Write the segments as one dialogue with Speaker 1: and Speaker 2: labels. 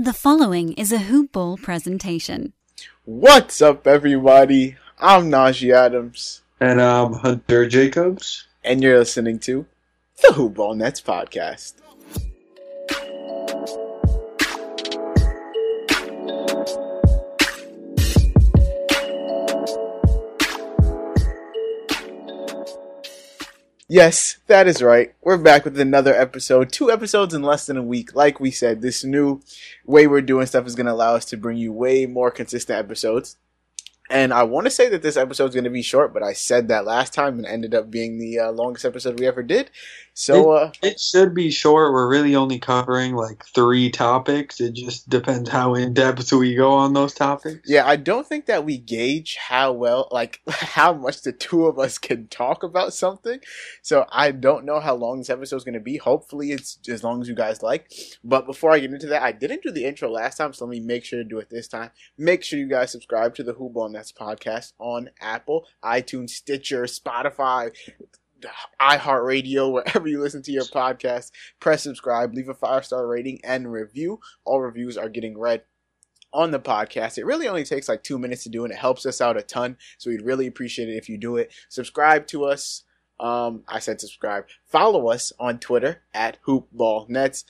Speaker 1: The following is a Hoop Ball presentation.
Speaker 2: What's up, everybody? I'm Najee Adams.
Speaker 3: And I'm Hunter Jacobs.
Speaker 2: And you're listening to the Hoop Ball Nets podcast. Yes, that is right. We're back with another episode. 2 episodes in less than a week. Like we said, this new way we're doing stuff is going to allow us to bring you way more consistent episodes. And I want to say that this episode is going to be short, but I said that last time and ended up being the longest episode we ever did. So
Speaker 3: it should be short. We're really only covering like 3 topics. It just depends how in depth we go on those topics.
Speaker 2: Yeah, I don't think that we gauge how much the two of us can talk about something. So I don't know how long this episode is going to be. Hopefully it's as long as you guys like. But before I get into that, I didn't do the intro last time, so let me make sure to do it this time. Make sure you guys subscribe to the Hoop Ball Nets podcast on Apple, iTunes, Stitcher, Spotify, iHeartRadio, wherever you listen to your podcast. Press subscribe, leave a 5-star rating and review. All reviews are getting read on the podcast. It really only takes like 2 minutes to do, and it helps us out a ton. So we'd really appreciate it if you do it. Subscribe to us. I said subscribe. Follow us on Twitter at HoopBallNets.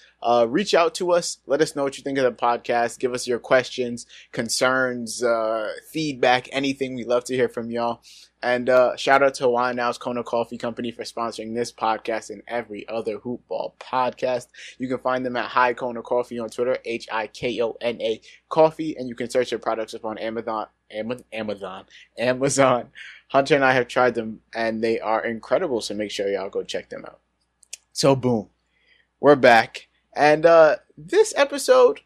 Speaker 2: Reach out to us. Let us know what you think of the podcast. Give us your questions, concerns, feedback, anything. We'd love to hear from y'all. And shout out to Hawaiian Now's Kona Coffee Company for sponsoring this podcast and every other Hoop Ball podcast. You can find them at High Kona Coffee on Twitter, HIKONA Coffee, and you can search their products up on Amazon. Hunter and I have tried them, and they are incredible, so make sure y'all go check them out. So, boom. We're back. And this episode,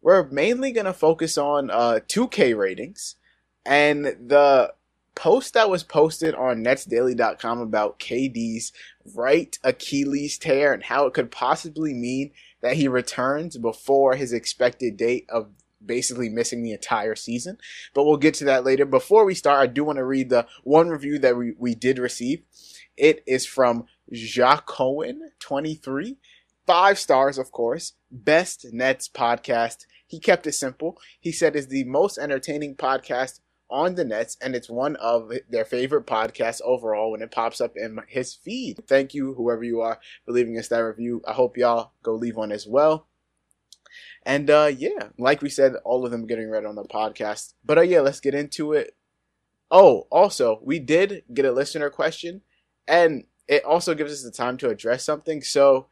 Speaker 2: we're mainly going to focus on 2K ratings. And the post that was posted on netsdaily.com about KD's right Achilles tear and how it could possibly mean that he returns before his expected date of basically missing the entire season. But we'll get to that later. Before we start, I do want to read the one review that we did receive. It is from Jacoin23. 5 stars, of course. Best Nets podcast. He kept it simple. He said it's the most entertaining podcast on the Nets, and it's one of their favorite podcasts overall when it pops up in his feed. Thank you, whoever you are, for leaving us that review. I hope y'all go leave one as well. And yeah, like we said, all of them getting read on the podcast. But yeah, let's get into it. Oh, also, we did get a listener question, and it also gives us the time to address something. So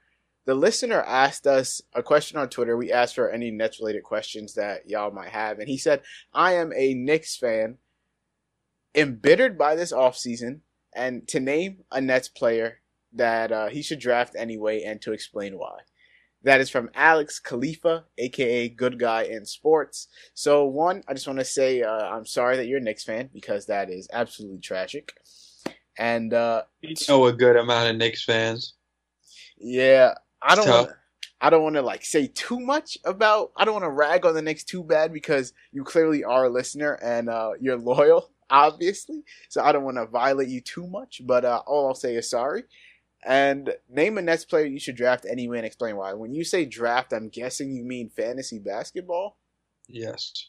Speaker 2: the listener asked us a question on Twitter. We asked for any Nets-related questions that y'all might have. And he said, I am a Knicks fan, embittered by this offseason, and to name a Nets player that he should draft anyway and to explain why. That is from Alex Khalifa, a.k.a. Good Guy in Sports. So, one, I just want to say I'm sorry that you're a Knicks fan, because that is absolutely tragic. And
Speaker 3: you know a good amount of Knicks fans.
Speaker 2: Yeah, I don't want to like say too much about. I don't want to rag on the Knicks too bad, because you clearly are a listener and you're loyal, obviously. So I don't want to violate you too much. But all I'll say is sorry. And name a Nets player you should draft anyway and explain why. When you say draft, I'm guessing you mean fantasy basketball?
Speaker 3: Yes.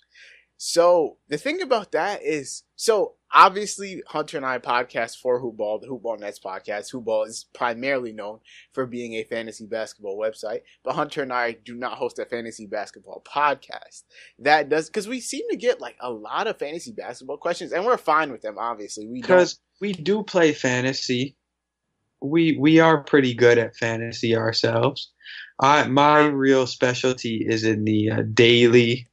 Speaker 2: So the thing about that is, so obviously Hunter and I podcast for Hoop Ball, the Hoop Ball Nets podcast. Hoop Ball is primarily known for being a fantasy basketball website, but Hunter and I do not host a fantasy basketball podcast. That does, because we seem to get like a lot of fantasy basketball questions, and we're fine with them, obviously.
Speaker 3: Because we do play fantasy. We are pretty good at fantasy ourselves. My real specialty is in the daily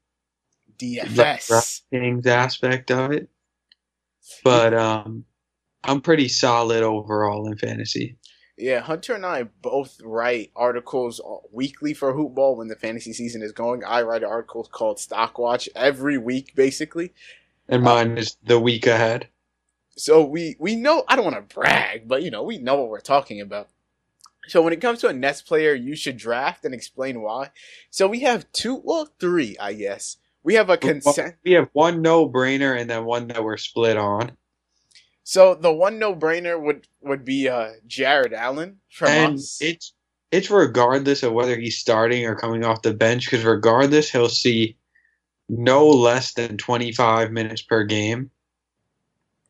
Speaker 2: DFS
Speaker 3: things aspect of it, but I'm pretty solid overall in fantasy.
Speaker 2: Yeah, Hunter and I both write articles weekly for Hoop Ball when the fantasy season is going. I write articles called Stock Watch every week, basically.
Speaker 3: And mine is the week ahead.
Speaker 2: So we know, I don't want to brag, but, we know what we're talking about. So when it comes to a Nets player you should draft and explain why. So we have 3, I guess. We have a consent.
Speaker 3: We have one no-brainer and then one that we're split on.
Speaker 2: So the one no-brainer would be Jared Allen from us.
Speaker 3: It's it's regardless of whether he's starting or coming off the bench, because regardless, he'll see no less than 25 minutes per game.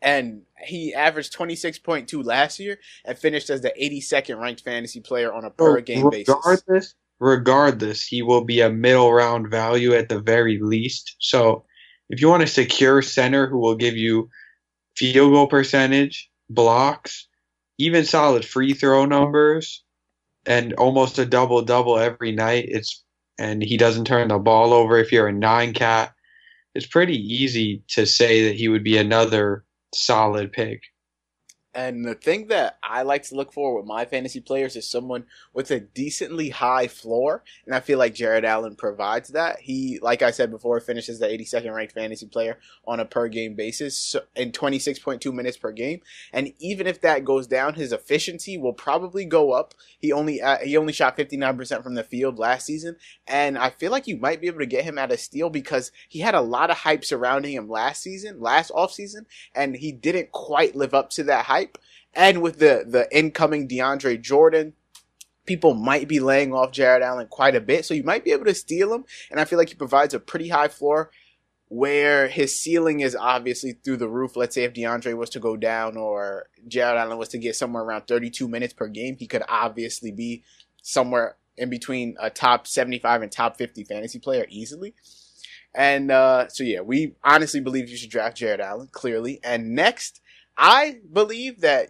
Speaker 2: And he averaged 26.2 last year and finished as the 82nd ranked fantasy player on a per game basis.
Speaker 3: Regardless, he will be a middle round value at the very least. So if you want a secure center who will give you field goal percentage, blocks, even solid free throw numbers, and almost a double-double every night, and he doesn't turn the ball over if you're a 9-cat, it's pretty easy to say that he would be another solid pick.
Speaker 2: And the thing that I like to look for with my fantasy players is someone with a decently high floor. And I feel like Jared Allen provides that. He, like I said before, finishes the 82nd ranked fantasy player on a per game basis in 26.2 minutes per game. And even if that goes down, his efficiency will probably go up. He only shot 59% from the field last season. And I feel like you might be able to get him at a steal because he had a lot of hype surrounding him last offseason, and he didn't quite live up to that hype. And with the incoming DeAndre Jordan, people might be laying off Jared Allen quite a bit. So you might be able to steal him. And I feel like he provides a pretty high floor where his ceiling is obviously through the roof. Let's say if DeAndre was to go down or Jared Allen was to get somewhere around 32 minutes per game, he could obviously be somewhere in between a top 75 and top 50 fantasy player easily. And so yeah, we honestly believe you should draft Jared Allen, clearly. And next, I believe that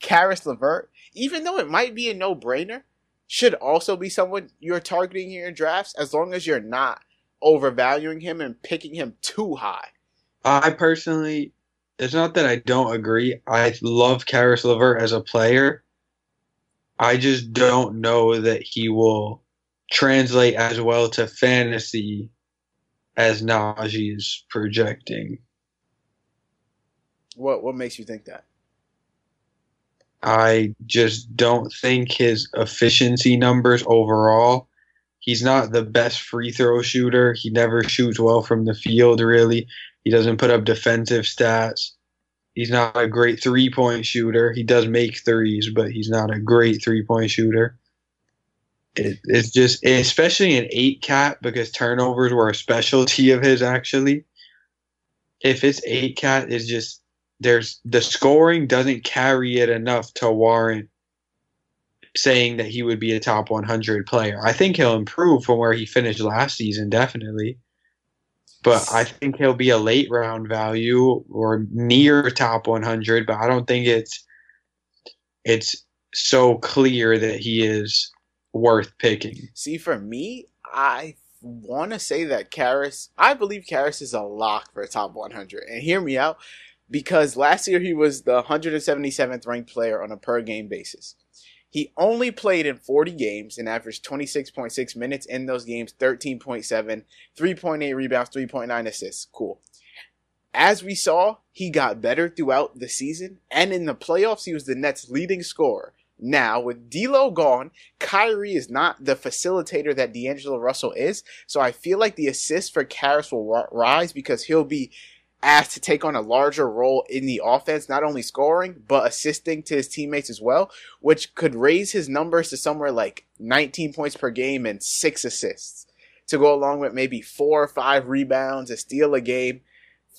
Speaker 2: Karis LeVert, even though it might be a no-brainer, should also be someone you're targeting in your drafts as long as you're not overvaluing him and picking him too high.
Speaker 3: I personally, it's not that I don't agree. I love Karis LeVert as a player. I just don't know that he will translate as well to fantasy as Najee is projecting.
Speaker 2: What makes you think that?
Speaker 3: I just don't think his efficiency numbers overall. He's not the best free throw shooter. He never shoots well from the field, really. He doesn't put up defensive stats. He's not a great three-point shooter. He does make threes, but he's not a great three-point shooter. It's just, especially an 8-cat, because turnovers were a specialty of his, actually. If it's 8-cat, it's just, the scoring doesn't carry it enough to warrant saying that he would be a top 100 player. I think he'll improve from where he finished last season, definitely. But I think he'll be a late round value or near top 100, but I don't think it's so clear that he is worth picking.
Speaker 2: See, for me, I want to say that I believe Karis is a lock for a top 100. And hear me out, because last year he was the 177th ranked player on a per game basis. He only played in 40 games and averaged 26.6 minutes in those games, 13.7, 3.8 rebounds, 3.9 assists. Cool. As we saw, he got better throughout the season, and in the playoffs, he was the Nets' leading scorer. Now, with D'Lo gone, Kyrie is not the facilitator that D'Angelo Russell is, so I feel like the assists for Karis will rise because he'll be asked to take on a larger role in the offense, not only scoring, but assisting to his teammates as well, which could raise his numbers to somewhere like 19 points per game and 6 assists, to go along with maybe 4 or 5 rebounds, a steal a game,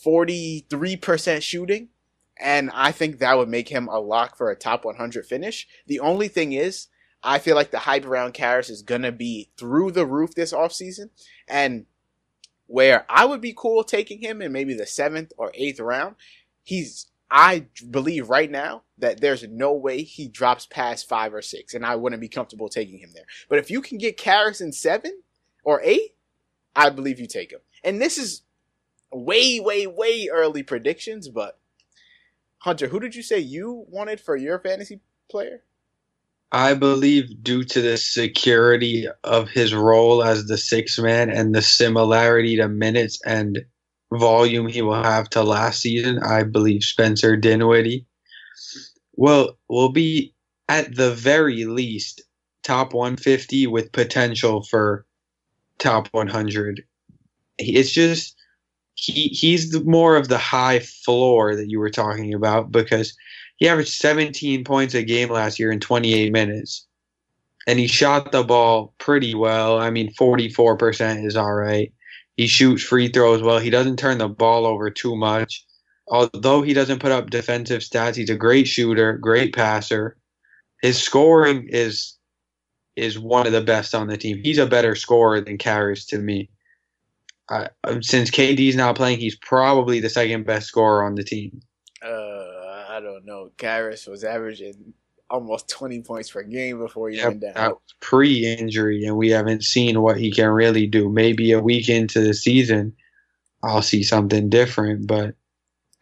Speaker 2: 43% shooting, and I think that would make him a lock for a top 100 finish. The only thing is, I feel like the hype around Karis is going to be through the roof this offseason, and where I would be cool taking him in maybe the 7th or 8th round, I believe right now that there's no way he drops past 5 or 6, and I wouldn't be comfortable taking him there. But if you can get Karis in 7 or 8, I believe you take him. And this is way, way, way early predictions, but Hunter, who did you say you wanted for your fantasy player?
Speaker 3: I believe due to the security of his role as the 6th man and the similarity to minutes and volume he will have to last season, I believe Spencer Dinwiddie will be at the very least top 150 with potential for top 100. It's just he's more of the high floor that you were talking about, because he averaged 17 points a game last year in 28 minutes. and he shot the ball pretty well. I mean, 44% is all right. He shoots free throws well. He doesn't turn the ball over too much. Although he doesn't put up defensive stats, he's a great shooter, great passer. His scoring is one of the best on the team. He's a better scorer than Karras to me. Since KD's not playing, he's probably the second best scorer on the team.
Speaker 2: I don't know. Karras was averaging almost 20 points per game before he went down.
Speaker 3: That was pre-injury, and we haven't seen what he can really do. Maybe a week into the season, I'll see something different, but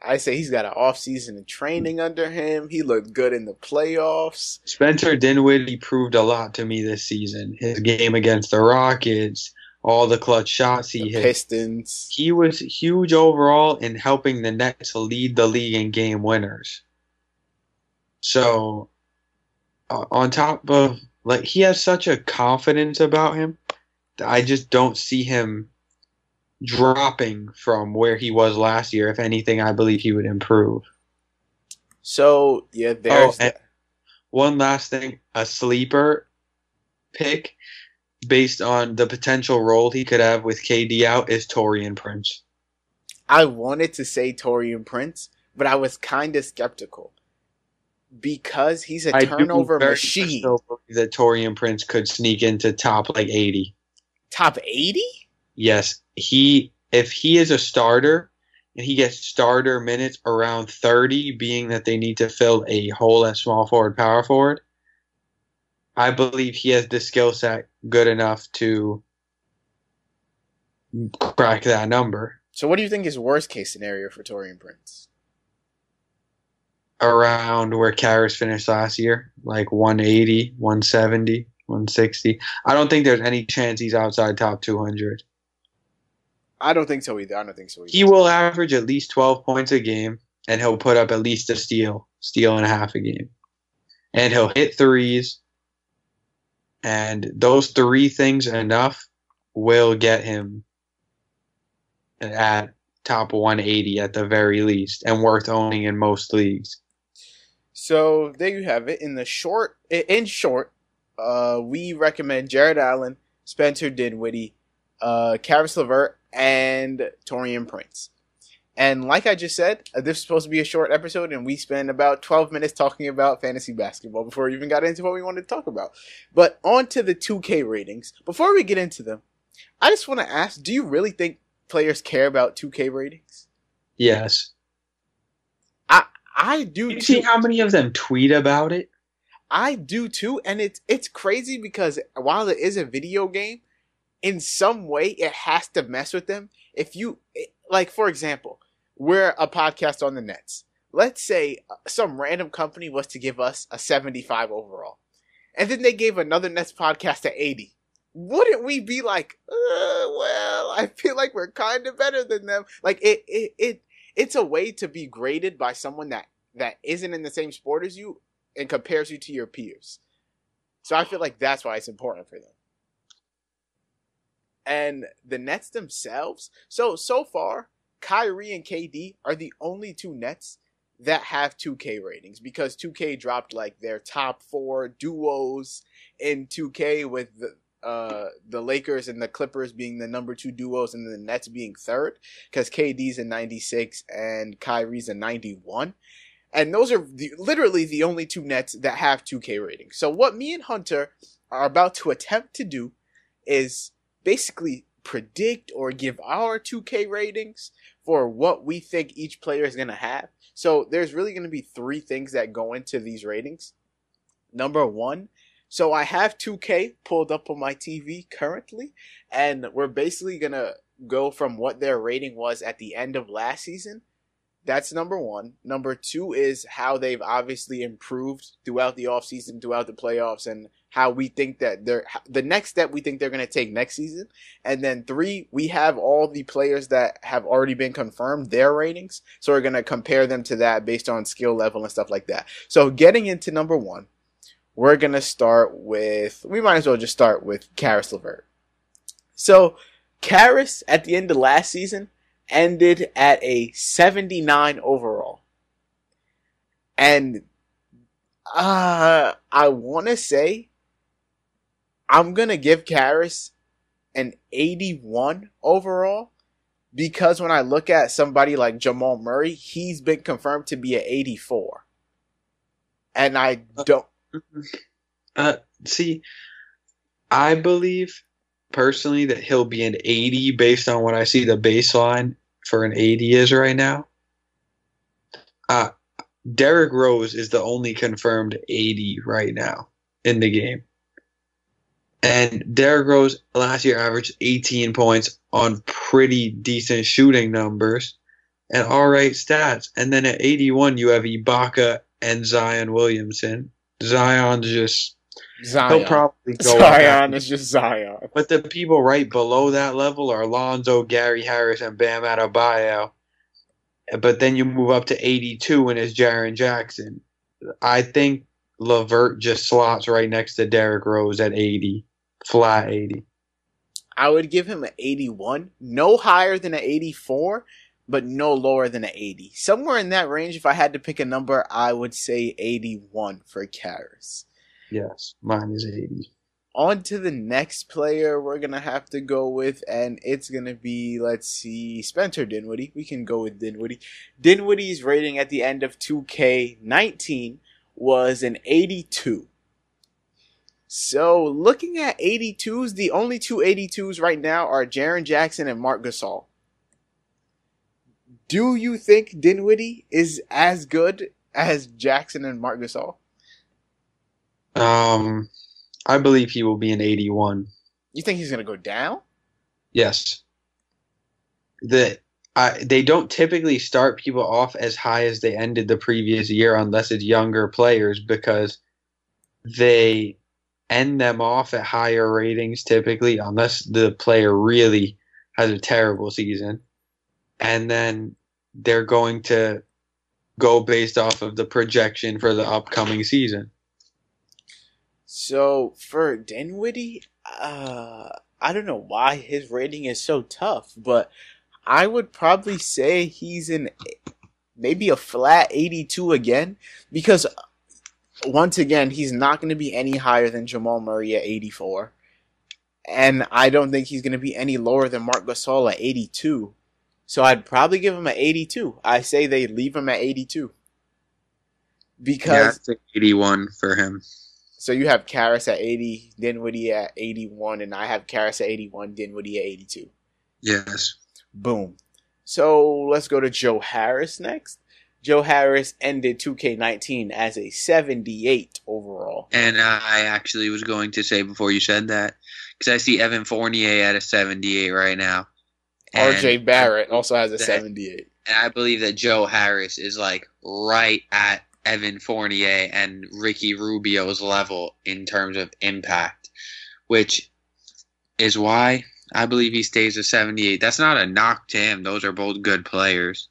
Speaker 2: I say he's got an off-season of training under him. He looked good in the playoffs.
Speaker 3: Spencer Dinwiddie proved a lot to me this season. His game against the Rockets, all the clutch shots he hit.
Speaker 2: Pistons.
Speaker 3: He was huge overall in helping the Nets lead the league in game winners. So, on top of, he has such a confidence about him that I just don't see him dropping from where he was last year. If anything, I believe he would improve.
Speaker 2: So, yeah, there's
Speaker 3: one last thing. A sleeper pick based on the potential role he could have with KD out is Taurean Prince.
Speaker 2: I wanted to say Taurean Prince, but I was kind of skeptical because he's a turnover machine. I still
Speaker 3: believe that Taurean Prince could sneak into top 80.
Speaker 2: Top 80?
Speaker 3: Yes. If he is a starter and he gets starter minutes around 30, being that they need to fill a hole at small forward, power forward, I believe he has the skill set good enough to crack that number.
Speaker 2: So what do you think is worst case scenario for Taurean Prince?
Speaker 3: Around where Karras finished last year, like 180, 170, 160. I don't think there's any chance he's outside top 200.
Speaker 2: I don't think so either.
Speaker 3: He will average at least 12 points a game, and he'll put up at least a steal and a half a game. And he'll hit threes, and those three things enough will get him at top 180 at the very least, and worth owning in most leagues.
Speaker 2: So there you have it. In short, we recommend Jared Allen, Spencer Dinwiddie, Caris LeVert, and Taurean Prince. And like I just said, this is supposed to be a short episode, and we spent about 12 minutes talking about fantasy basketball before we even got into what we wanted to talk about. But on to the 2K ratings. Before we get into them, I just want to ask, do you really think players care about 2K ratings?
Speaker 3: Yes.
Speaker 2: I do too.
Speaker 3: You see how many of them tweet about it?
Speaker 2: I do too, and it's crazy because while it is a video game, in some way it has to mess with them. If you, like, for example, we're a podcast on the Nets. Let's say some random company was to give us a 75 overall, and then they gave another Nets podcast a 80. Wouldn't we be like, well, I feel like we're kind of better than them? Like, it's a way to be graded by someone that isn't in the same sport as you and compares you to your peers. So I feel like that's why it's important for them. And the Nets themselves, so far, Kyrie and KD are the only two Nets that have 2K ratings, because 2K dropped like their top 4 duos in 2K, with the Lakers and the Clippers being the number 2 duos and the Nets being third, because KD's a 96 and Kyrie's a 91. And those are literally the only two Nets that have 2K ratings. So what me and Hunter are about to attempt to do is basically predict or give our 2K ratings for what we think each player is going to have. So there's really going to be 3 things that go into these ratings. Number 1, so I have 2K pulled up on my TV currently, and we're basically going to go from what their rating was at the end of last season. That's number 1. Number 2 is how they've obviously improved throughout the offseason, throughout the playoffs, and how we think that the next step we think they're going to take next season. And then 3, we have all the players that have already been confirmed, their ratings. So we're going to compare them to that based on skill level and stuff like that. So getting into number 1, we're going to start with, we might as well just start with Caris LeVert. So Caris, at the end of last season, ended at a 79 overall. And I want to say I'm going to give Karras an 81 overall because when I look at somebody like Jamal Murray, he's been confirmed to be an 84. And I don't...
Speaker 3: See, I believe personally that he'll be an 80 based on what I see the baseline for an 80 is right now. Derrick Rose is the only confirmed 80 right now in the game. And Derrick Rose last year averaged 18 points on pretty decent shooting numbers and all right stats. And then at 81, you have Ibaka and Zion Williamson. Zion's just...
Speaker 2: Zion.
Speaker 3: He'll probably go
Speaker 2: Zion is just Zion.
Speaker 3: But the people right below that level are Lonzo, Gary Harris, and Bam Adebayo. But then you move up to 82 and it's Jaren Jackson. I think LeVert just slots right next to Derrick Rose at 80. Flat 80.
Speaker 2: I would give him an 81. No higher than an 84, but no lower than an 80. Somewhere in that range, if I had to pick a number, I would say 81 for Karras.
Speaker 3: Yes, mine is 80.
Speaker 2: On to the next player we're going to have to go with, and it's going to be, let's see, Spencer Dinwiddie. We can go with Dinwiddie. Dinwiddie's rating at the end of 2K19 was an 82. So, looking at 82s, the only two 82s right now are Jaren Jackson and Marc Gasol. Do you think Dinwiddie is as good as Jackson and Marc Gasol?
Speaker 3: I believe he will be an 81.
Speaker 2: You think he's going to go down?
Speaker 3: Yes. They don't typically start people off as high as they ended the previous year unless it's younger players because they end them off at higher ratings typically unless the player really has a terrible season. And then they're going to go based off of the projection for the upcoming season.
Speaker 2: So, for Dinwiddie, I don't know why his rating is so tough, but I would probably say he's in maybe a flat 82 again, because once again, he's not going to be any higher than Jamal Murray at 84, and I don't think he's going to be any lower than Marc Gasol at 82, so I'd probably give him an 82. I say they leave him at 82. Because
Speaker 3: yeah, 81 for him.
Speaker 2: So you have Karras at 80, Dinwiddie at 81, and I have Karras at 81, Dinwiddie at 82.
Speaker 3: Yes.
Speaker 2: Boom. So let's go to Joe Harris next. Joe Harris ended 2K19 as a 78 overall.
Speaker 4: And I actually was going to say before you said that, because I see Evan Fournier at a 78 right now.
Speaker 2: RJ Barrett also has a 78.
Speaker 4: And I believe that Joe Harris is like right at Evan Fournier and Ricky Rubio's level in terms of impact, which is why I believe he stays at 78. That's not a knock to him. Those are both good players.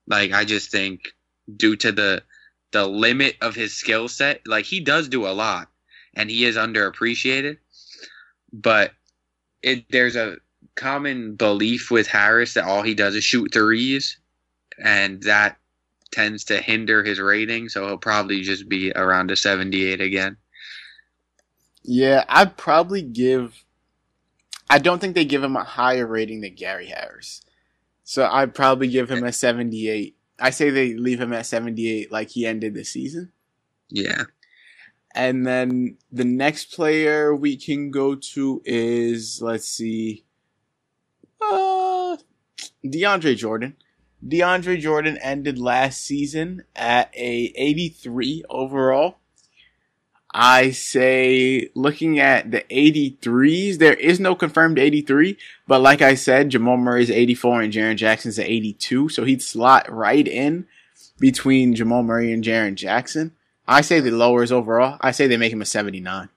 Speaker 4: Like, I just think due to the limit of his skill set, like, he does do a lot, and he is underappreciated, but there's a common belief with Harris that all he does is shoot threes, and that tends to hinder his rating, so he'll probably just be around a 78 again.
Speaker 2: Yeah, I don't think they give him a higher rating than Gary Harris. So I'd probably give him a 78. I say they leave him at 78 like he ended the season.
Speaker 4: Yeah.
Speaker 2: And then the next player we can go to is, let's see, DeAndre Jordan. DeAndre Jordan ended last season at a 83 overall. I say, looking at the 83s, there is no confirmed 83, but like I said, Jamal Murray's 84 and Jaren Jackson's at 82, so he'd slot right in between Jamal Murray and Jaren Jackson. I say the lowers overall. I say they make him a 79.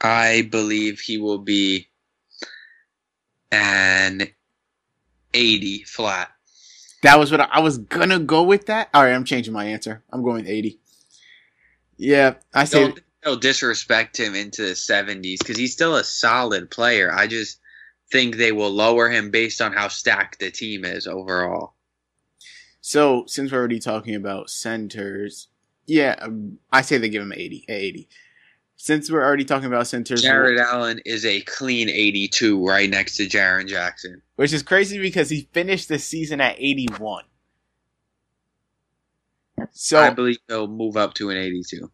Speaker 4: I believe he will be an 80 flat.
Speaker 2: That was what I was gonna go with that. All right, I'm changing my answer. I'm going 80. Yeah, I say
Speaker 4: they'll disrespect him into the 70s because he's still a solid player. I just think they will lower him based on how stacked the team is overall.
Speaker 2: So, since we're already talking about centers, yeah, I say they give him 80. Since we're already talking about centers,
Speaker 4: Jared Allen is a clean 82 right next to Jaren Jackson.
Speaker 2: which is crazy because he finished the season at 81. So
Speaker 4: I believe he'll move up to an 82.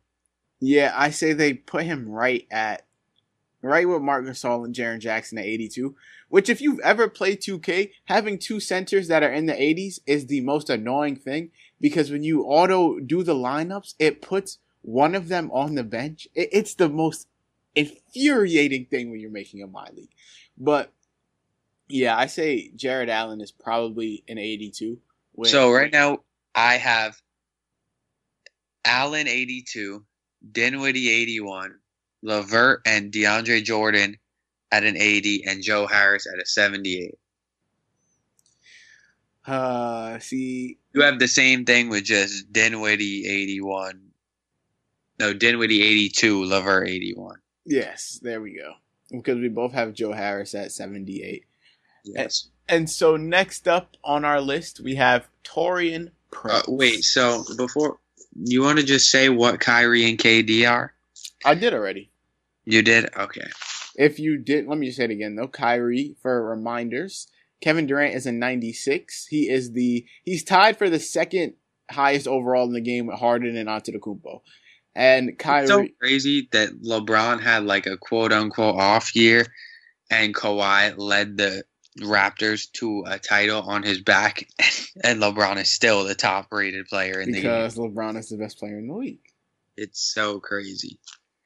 Speaker 2: yeah, I say they put him right with Marc Gasol and Jaren Jackson at 82. Which, if you've ever played 2K, having two centers that are in the 80s is the most annoying thing, because when you auto do the lineups, it puts one of them on the bench. It's the most infuriating thing when you're making a My League. But yeah, I say Jared Allen is probably an 82.
Speaker 4: So right now, I have Allen 82, Dinwiddie 81, LeVert and DeAndre Jordan at an 80, and Joe Harris at a 78.
Speaker 2: See,
Speaker 4: you have the same thing with just Dinwiddie 81. No, Dinwiddie 82, LeVert 81.
Speaker 2: Yes, there we go. Because we both have Joe Harris at 78.
Speaker 4: Yes.
Speaker 2: And so next up on our list, we have Taurean Prince.
Speaker 4: Wait, so before, you want to just say what Kyrie and KD are?
Speaker 2: I did already.
Speaker 4: You did? Okay.
Speaker 2: If you did, let me just say it again though. Kyrie, for reminders, Kevin Durant is a 96. He's tied for the second highest overall in the game with Harden and Antetokounmpo. And Kyrie.
Speaker 4: It's so crazy that LeBron had like a quote unquote off year, and Kawhi led the Raptors to a title on his back, and LeBron is still the top rated player in the game.
Speaker 2: Because LeBron is the best player in the league.
Speaker 4: It's so crazy.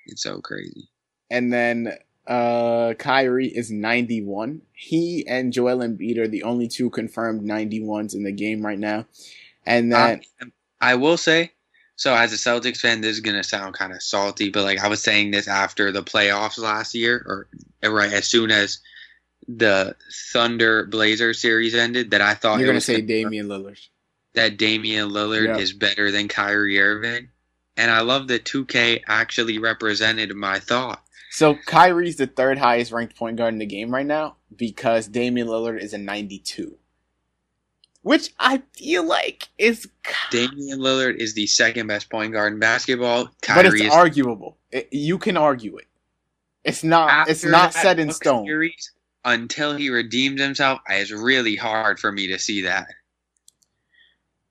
Speaker 4: It's so crazy.
Speaker 2: And then Kyrie is 91. He and Joel Embiid are the only two confirmed 91s in the game right now. And then
Speaker 4: I will say, so as a Celtics fan, this is going to sound kind of salty, but like I was saying this after the playoffs last year, or right as soon as the Thunder Blazers series ended, that I thought
Speaker 2: you're going to say Damian Lillard.
Speaker 4: That Damian Lillard is better than Kyrie Irving. And I love that 2K actually represented my thought.
Speaker 2: So Kyrie's the third highest ranked point guard in the game right now because Damian Lillard is a 92. Which I feel like is...
Speaker 4: Damian Lillard is the second best point guard in basketball.
Speaker 2: Kyrie but it's arguable. You can argue it. It's not set in stone.
Speaker 4: Series, until he redeems himself, it's really hard for me to see that.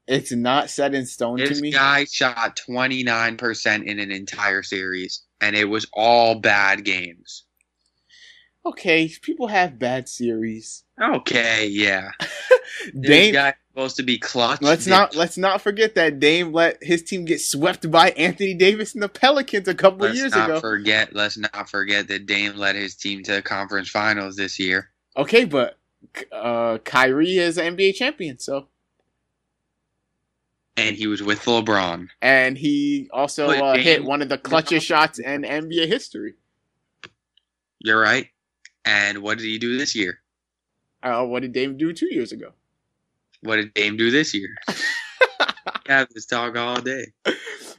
Speaker 2: It's not set in stone to me.
Speaker 4: This guy shot 29% in an entire series, and it was all bad games.
Speaker 2: Okay, people have bad series.
Speaker 4: Okay, yeah.
Speaker 2: This
Speaker 4: guy's supposed to be clutch.
Speaker 2: Let's not forget that Dame let his team get swept by Anthony Davis and the Pelicans a couple of years ago.
Speaker 4: Let's not forget that Dame led his team to the conference finals this year.
Speaker 2: Okay, but Kyrie is an NBA champion, so.
Speaker 4: And he was with LeBron.
Speaker 2: And he also hit one of the clutchest shots in NBA history.
Speaker 4: You're right. And what did he do this year?
Speaker 2: What did Dame do 2 years ago?
Speaker 4: What did Dame do this year? Have this talk all day.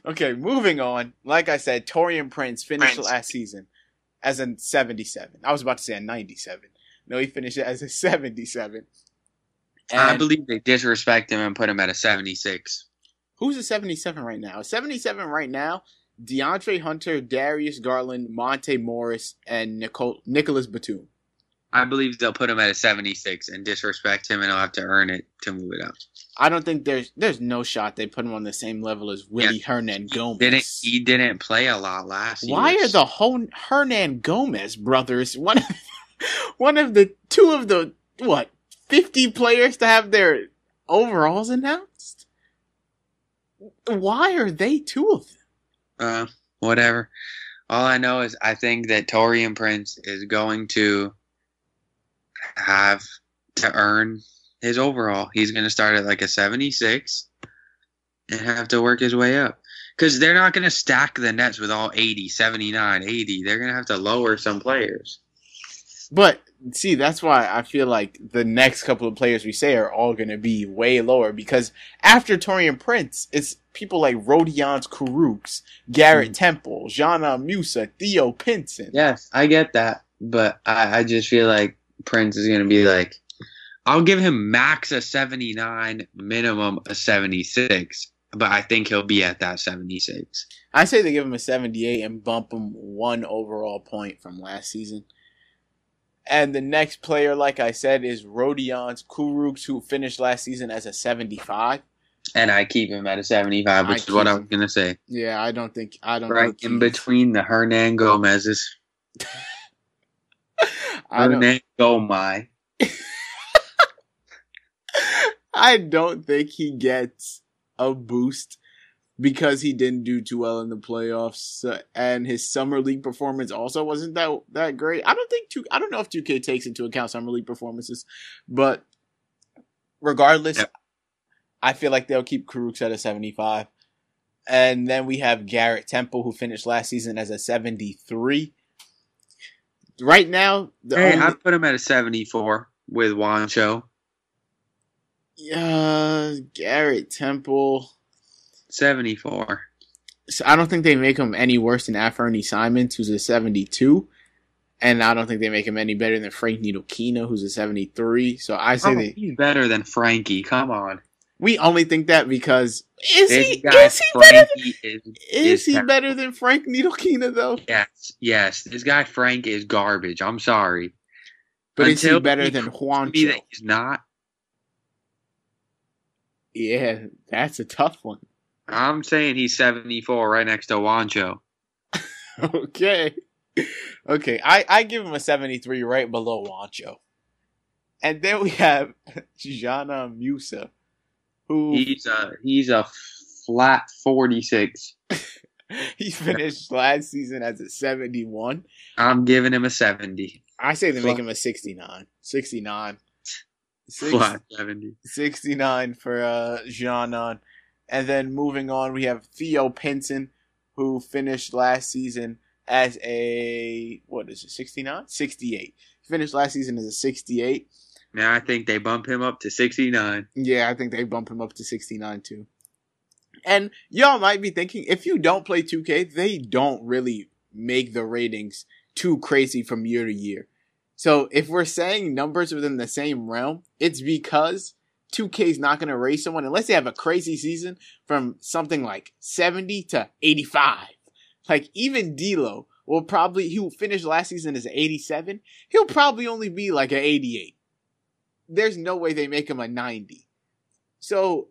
Speaker 2: Okay, moving on. Like I said, Taurean Prince finished last season as a 77. I was about to say a 97. No, he finished it as a 77.
Speaker 4: And I believe they disrespect him and put him at a 76.
Speaker 2: Who's a 77 right now? A 77 right now, DeAndre Hunter, Darius Garland, Monte Morris, and Nicholas Batum.
Speaker 4: I believe they'll put him at a 76 and disrespect him, and he'll have to earn it to move it up.
Speaker 2: I don't think there's no shot they put him on the same level as Willie Hernan Gomez.
Speaker 4: He didn't play a lot last year.
Speaker 2: Why are the whole Hernan Gomez brothers one of the two of the 50 players to have their overalls announced? Why are they two of them?
Speaker 4: Whatever. All I know is I think that Taurean Prince is going to have to earn his overall. He's going to start at like a 76 and have to work his way up. Because they're not going to stack the Nets with all 80, 79, 80. They're going to have to lower some players.
Speaker 2: But, see, that's why I feel like the next couple of players we say are all going to be way lower. Because after Taurean Prince, it's people like Rodions Kurucs, Garrett Temple, Jana Musa, Theo Pinson.
Speaker 4: Yes, I get that. But I just feel like Prince is going to be like, I'll give him max a 79, minimum a 76. but I think he'll be at that 76.
Speaker 2: I say they give him a 78 and bump him 1 overall point from last season. And the next player, like I said, is Rodions Kurucs, who finished last season as a 75.
Speaker 4: And I keep him at a 75, which is what I was going to say.
Speaker 2: Yeah, I don't think
Speaker 4: right in between the Hernan Gomez's. Hernan Gomez.
Speaker 2: I don't think he gets a boost because he didn't do too well in the playoffs, and his summer league performance also wasn't that great. I don't know if 2K takes into account summer league performances, but regardless, yep. I feel like they'll keep Kurucs at a 75. And then we have Garrett Temple, who finished last season as a 73. Right now,
Speaker 4: I put him at a 74 with Wancho.
Speaker 2: Garrett Temple.
Speaker 4: 74.
Speaker 2: So I don't think they make him any worse than Anfernee Simons, who's a 72. And I don't think they make him any better than Frank Ntilikina, who's a 73. So I say
Speaker 4: he's better than Frankie. Come on.
Speaker 2: We only think that because is he better than Frank Ntilikina though?
Speaker 4: Yes. This guy Frank is garbage. I'm sorry,
Speaker 2: but is he better than Juancho?
Speaker 4: That he's not.
Speaker 2: Yeah, that's a tough one.
Speaker 4: I'm saying he's 74, right next to Juancho.
Speaker 2: Okay. I give him a 73, right below Juancho. And then we have Jana Musa.
Speaker 4: He's a flat 46.
Speaker 2: He finished last season as a 71.
Speaker 4: I'm giving him a 70.
Speaker 2: I say they make him a 69. 69.
Speaker 4: Flat 70.
Speaker 2: 69 for Janan. And then moving on, we have Theo Pinson, who finished last season as a, 69? 68. He finished last season as a 68.
Speaker 4: Now I think they bump him up to 69.
Speaker 2: Yeah, I think they bump him up to 69 too. And y'all might be thinking, if you don't play 2K, they don't really make the ratings too crazy from year to year. So if we're saying numbers within the same realm, it's because 2K is not going to raise someone unless they have a crazy season from something like 70 to 85. Like even D'Lo who finished last season as an 87, he'll probably only be like an 88. There's no way they make him a 90. So,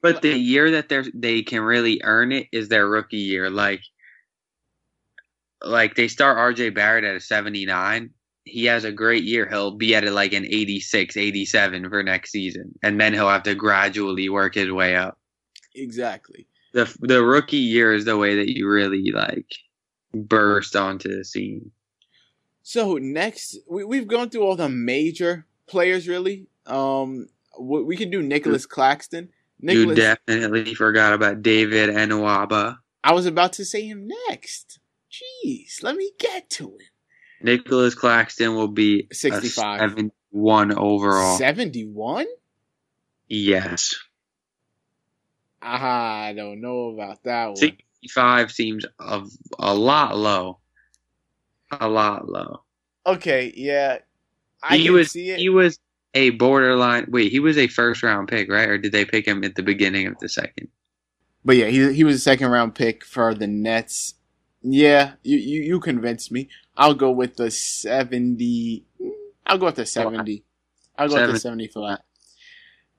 Speaker 4: but the year that they can really earn it is their rookie year. Like they start RJ Barrett at a 79. He has a great year. He'll be at an 86, 87 for next season, and then he'll have to gradually work his way up.
Speaker 2: Exactly.
Speaker 4: The rookie year is the way that you really burst onto the scene.
Speaker 2: So next, we've gone through all the major players, really. We can do Nicholas Claxton.
Speaker 4: You definitely forgot about David Nwaba.
Speaker 2: I was about to say him next. Jeez, let me get to it.
Speaker 4: Nicholas Claxton will be
Speaker 2: 65.
Speaker 4: 71 overall.
Speaker 2: 71?
Speaker 4: Yes.
Speaker 2: I don't know about that one.
Speaker 4: 65 seems a lot low. A lot low.
Speaker 2: Okay, yeah. I can see it.
Speaker 4: He was a borderline. Wait, he was a first round pick, right? Or did they pick him at the beginning of the second?
Speaker 2: But yeah, he was a second round pick for the Nets. Yeah, you convinced me. I'll go with the 70. I'll go with the 70. I'll go with the 70 flat.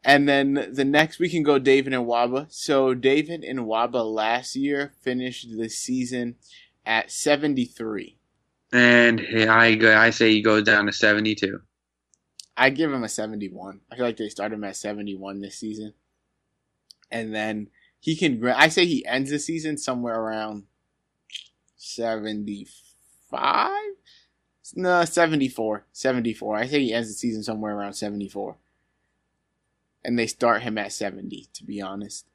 Speaker 2: And then the next, we can go David Nwaba. So David Nwaba last year finished the season at 73.
Speaker 4: And I say he goes down to 72.
Speaker 2: I give him a 71. I feel like they started him at 71 this season. And then I say he ends the season somewhere around 75? No, 74. 74. I say he ends the season somewhere around 74. And they start him at 70, to be honest.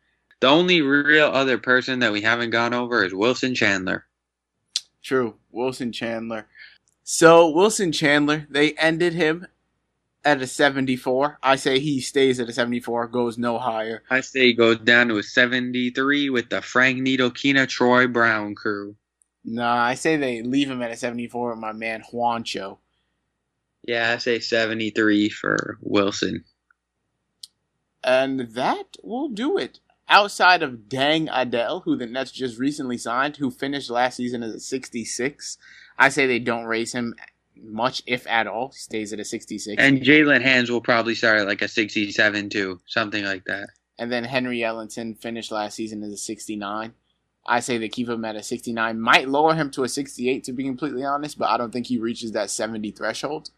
Speaker 4: The only real other person that we haven't gone over is Wilson Chandler.
Speaker 2: True. Wilson Chandler. So, Wilson Chandler, they ended him at a 74. I say he stays at a 74, goes no higher.
Speaker 4: I say he goes down to a 73 with the Frank Ntilikina, Troy Brown crew.
Speaker 2: Nah, I say they leave him at a 74 with my man Juancho.
Speaker 4: Yeah, I say 73 for Wilson.
Speaker 2: And that will do it outside of Dang Adele, who the Nets just recently signed, who finished last season as a 66, I say they don't raise him much, if at all. He stays at a 66.
Speaker 4: And Jalen Hands will probably start at like a 67 too, something like that.
Speaker 2: And then Henry Ellington finished last season as a 69. I say they keep him at a 69. Might lower him to a 68, to be completely honest, but I don't think he reaches that 70 threshold.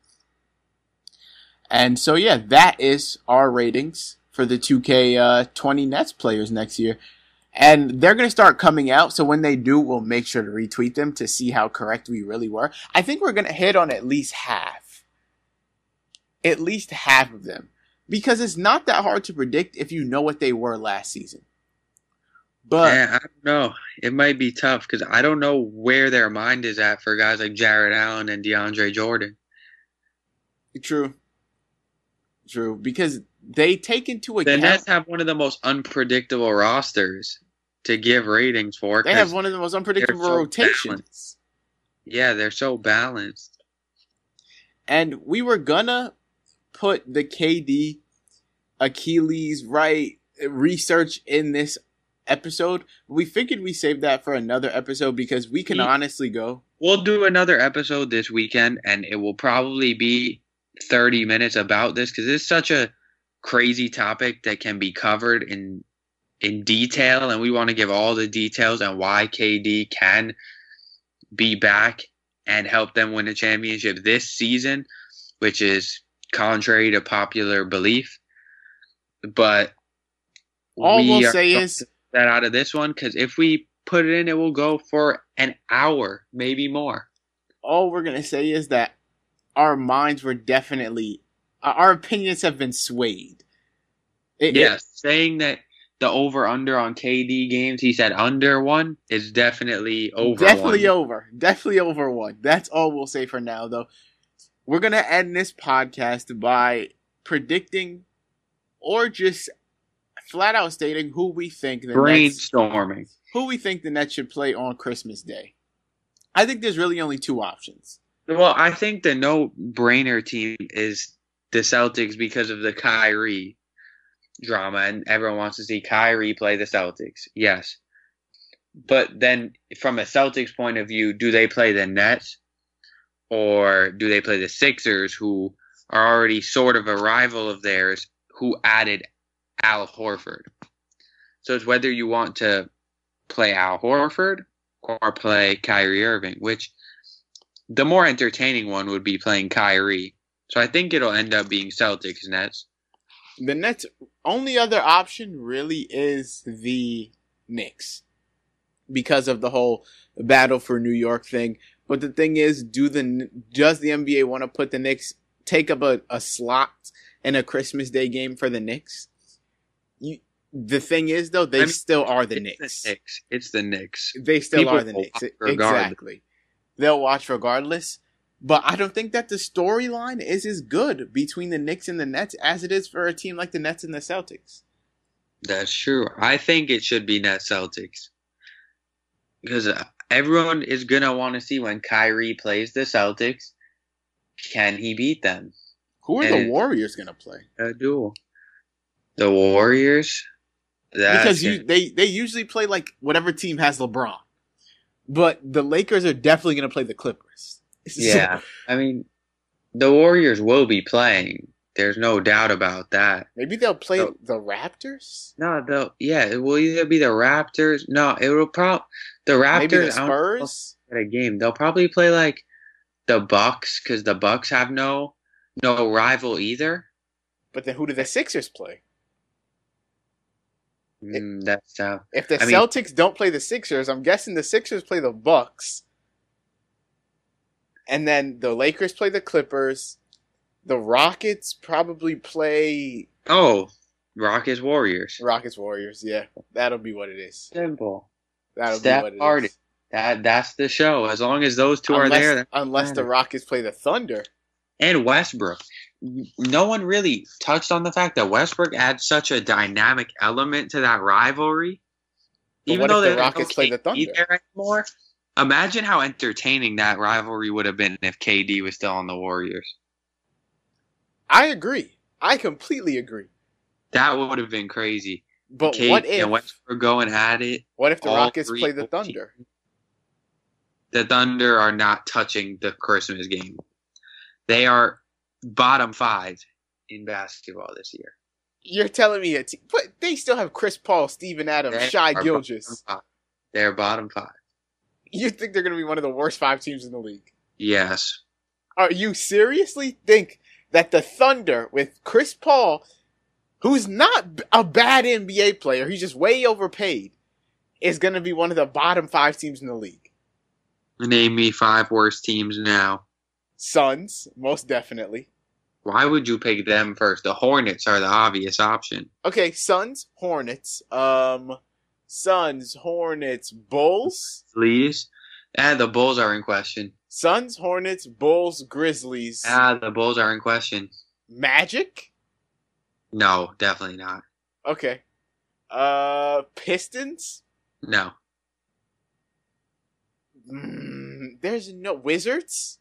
Speaker 2: And so, yeah, that is our ratings for the 2K20 Nets players next year. And they're going to start coming out, so when they do, we'll make sure to retweet them to see how correct we really were. I think we're going to hit on at least half. At least half of them. Because it's not that hard to predict if you know what they were last season. But
Speaker 4: yeah, I don't know. It might be tough because I don't know where their mind is at for guys like Jared Allen and DeAndre Jordan.
Speaker 2: True. Because they take into account...
Speaker 4: The Nets have one of the most unpredictable rosters to give ratings for.
Speaker 2: They have one of the most unpredictable rotations.
Speaker 4: Balanced. Yeah, they're so balanced.
Speaker 2: And we were gonna put the KD Achilles research in this episode. We figured we saved that for another episode because we can honestly go.
Speaker 4: We'll do another episode this weekend, and it will probably be 30 minutes about this because it's such a crazy topic that can be covered in detail, and we want to give all the details on why KD can be back and help them win a championship this season, which is contrary to popular belief. But
Speaker 2: all we'll say is
Speaker 4: that out of this one, because if we put it in, it will go for an hour, maybe more.
Speaker 2: All we're going to say is that our minds were definitely, our opinions have been swayed.
Speaker 4: Saying that the over-under on KD games, he said under one, is definitely over
Speaker 2: Definitely over one. That's all we'll say for now, though. We're going to end this podcast by predicting or just flat out stating who we think the Nets should play on Christmas Day. I think there's really only two options.
Speaker 4: Well, I think the no-brainer team is the Celtics because of the Kyrie drama, and everyone wants to see Kyrie play the Celtics. Yes. But then from a Celtics point of view, do they play the Nets or do they play the Sixers, who are already sort of a rival of theirs, who added Al Horford? So it's whether you want to play Al Horford or play Kyrie Irving, which the more entertaining one would be playing Kyrie. So I think it'll end up being Celtics Nets.
Speaker 2: The Nets' only other option really is the Knicks because of the whole battle for New York thing. But the thing is, does the NBA want to put the Knicks, take up a slot in a Christmas Day game for the Knicks? The thing is, though, they still are the Knicks.
Speaker 4: It's the Knicks.
Speaker 2: They still are the Knicks. Exactly. They'll watch regardless. But I don't think that the storyline is as good between the Knicks and the Nets as it is for a team like the Nets and the Celtics.
Speaker 4: That's true. I think it should be Nets Celtics. Because everyone is going to want to see when Kyrie plays the Celtics, can he beat them?
Speaker 2: Who are the Warriors going to play?
Speaker 4: A duel. The Warriors?
Speaker 2: Because they usually play like whatever team has LeBron. But the Lakers are definitely going to play the Clippers.
Speaker 4: Yeah. I mean, the Warriors will be playing. There's no doubt about that.
Speaker 2: Maybe they'll play the Raptors?
Speaker 4: No, it will either be the Raptors. No, it will probably the Raptors.
Speaker 2: Maybe the Spurs
Speaker 4: at a game. They'll probably play like the Bucks because the Bucks have no rival either.
Speaker 2: But then who do the Sixers play?
Speaker 4: That's tough.
Speaker 2: If the Celtics don't play the Sixers, I'm guessing the Sixers play the Bucks. And then the Lakers play the Clippers. The Rockets probably play...
Speaker 4: Rockets Warriors.
Speaker 2: Rockets Warriors, yeah. That'll be what it is.
Speaker 4: Simple.
Speaker 2: That'll be what it is.
Speaker 4: That's the show. As long as those two are there.
Speaker 2: Unless the Rockets play the Thunder.
Speaker 4: And Westbrook. No one really touched on the fact that Westbrook adds such a dynamic element to that rivalry.
Speaker 2: But even though the Rockets play the Thunder
Speaker 4: there anymore, imagine how entertaining that rivalry would have been if KD was still on the Warriors.
Speaker 2: I agree. I completely agree.
Speaker 4: That would have been crazy.
Speaker 2: But
Speaker 4: Kate
Speaker 2: what if
Speaker 4: and Westbrook going at it?
Speaker 2: the
Speaker 4: all
Speaker 2: Rockets
Speaker 4: three
Speaker 2: play the
Speaker 4: teams-
Speaker 2: Thunder?
Speaker 4: The Thunder are not touching the Christmas game. They are bottom 5 in basketball this year.
Speaker 2: You're telling me but they still have Chris Paul, Steven Adams,
Speaker 4: They
Speaker 2: Shai
Speaker 4: are
Speaker 2: Gilgeous.
Speaker 4: bottom 5. They're bottom 5.
Speaker 2: You think they're going to be one of the worst 5 teams in the league?
Speaker 4: Yes.
Speaker 2: Are you seriously think that the Thunder with Chris Paul, who's not a bad NBA player, he's just way overpaid, is going to be one of the bottom 5 teams in the league?
Speaker 4: Name me 5 worst teams now.
Speaker 2: Suns, most definitely.
Speaker 4: Why would you pick them first? The Hornets are the obvious option.
Speaker 2: Okay, Suns, Hornets, Bulls.
Speaker 4: Please. The Bulls are in question.
Speaker 2: Suns, Hornets, Bulls, Grizzlies.
Speaker 4: The Bulls are in question.
Speaker 2: Magic?
Speaker 4: No, definitely not.
Speaker 2: Okay. Pistons?
Speaker 4: No.
Speaker 2: There's no Wizards?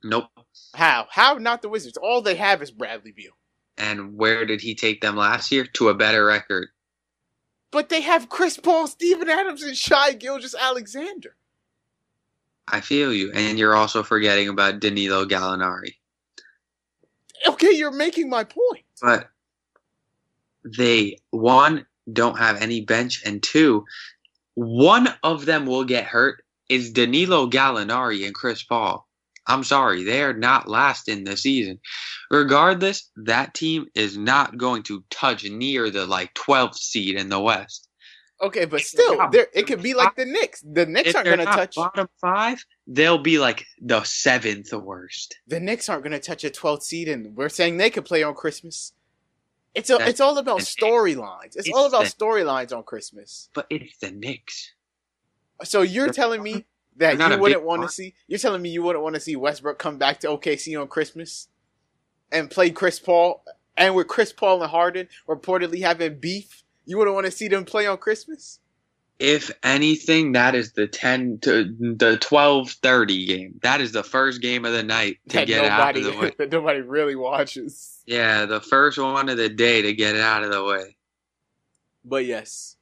Speaker 4: Nope.
Speaker 2: How? How not the Wizards? All they have is Bradley Beal.
Speaker 4: And where did he take them last year? To a better record.
Speaker 2: But they have Chris Paul, Steven Adams, and Shai Gilgeous-Alexander.
Speaker 4: I feel you. And you're also forgetting about Danilo Gallinari.
Speaker 2: Okay, you're making my point.
Speaker 4: But they, 1, don't have any bench, and 2, one of them will get hurt is Danilo Gallinari and Chris Paul. I'm sorry, they are not last in the season. Regardless, that team is not going to touch near the 12th seed in the West.
Speaker 2: Okay, but still, it could be like the Knicks. The Knicks aren't going to touch
Speaker 4: bottom 5. They'll be like the 7th worst.
Speaker 2: The Knicks aren't going to touch a 12th seed, and we're saying they could play on Christmas. It's all about storylines. It's all about storylines on Christmas.
Speaker 4: But it's the Knicks.
Speaker 2: So you're telling me that you wouldn't want to see? You're telling me you wouldn't want to see Westbrook come back to OKC on Christmas and play Chris Paul, and with Chris Paul and Harden reportedly having beef, you wouldn't want to see them play on Christmas?
Speaker 4: If anything, that is the 12:30 game. That is the first game of the night to get out of the way.
Speaker 2: That nobody really watches.
Speaker 4: Yeah, the first one of the day to get it out of the way.
Speaker 2: But yes,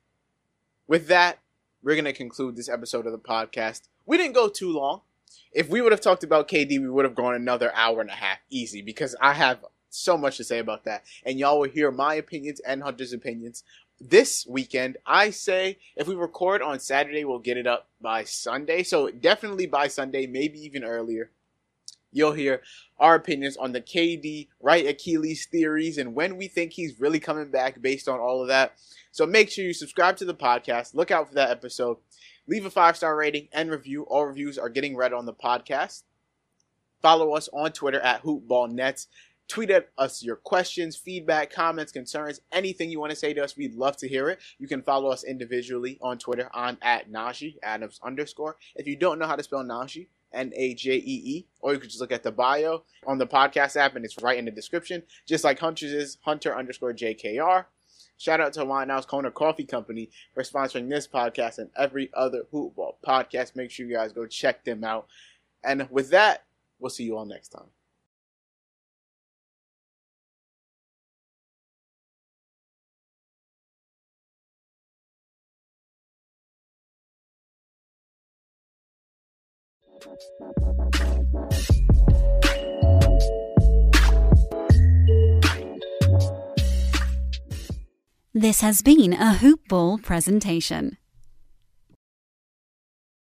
Speaker 2: with that, we're going to conclude this episode of the podcast. We didn't go too long. If we would have talked about KD, we would have gone another hour and a half easy, because I have so much to say about that. And y'all will hear my opinions and Hunter's opinions this weekend. I say if we record on Saturday, we'll get it up by Sunday. So definitely by Sunday, maybe even earlier. You'll hear our opinions on the KD right Achilles theories and when we think he's really coming back based on all of that. So make sure you subscribe to the podcast. Look out for that episode. Leave a 5-star rating and review. All reviews are getting read on the podcast. Follow us on Twitter at HoopBallNets. Tweet at us your questions, feedback, comments, concerns, anything you want to say to us. We'd love to hear it. You can follow us individually on Twitter. I'm at Najee, Adams _. If you don't know how to spell Najee, Najee, or you can just look at the bio on the podcast app, and it's right in the description. Just like Hunter's is Hunter _JKR. Shout out to Winehouse Kona Coffee Company for sponsoring this podcast and every other Hoopball podcast. Make sure you guys go check them out. And with that, we'll see you all next time.
Speaker 1: This has been a Hoop Ball presentation.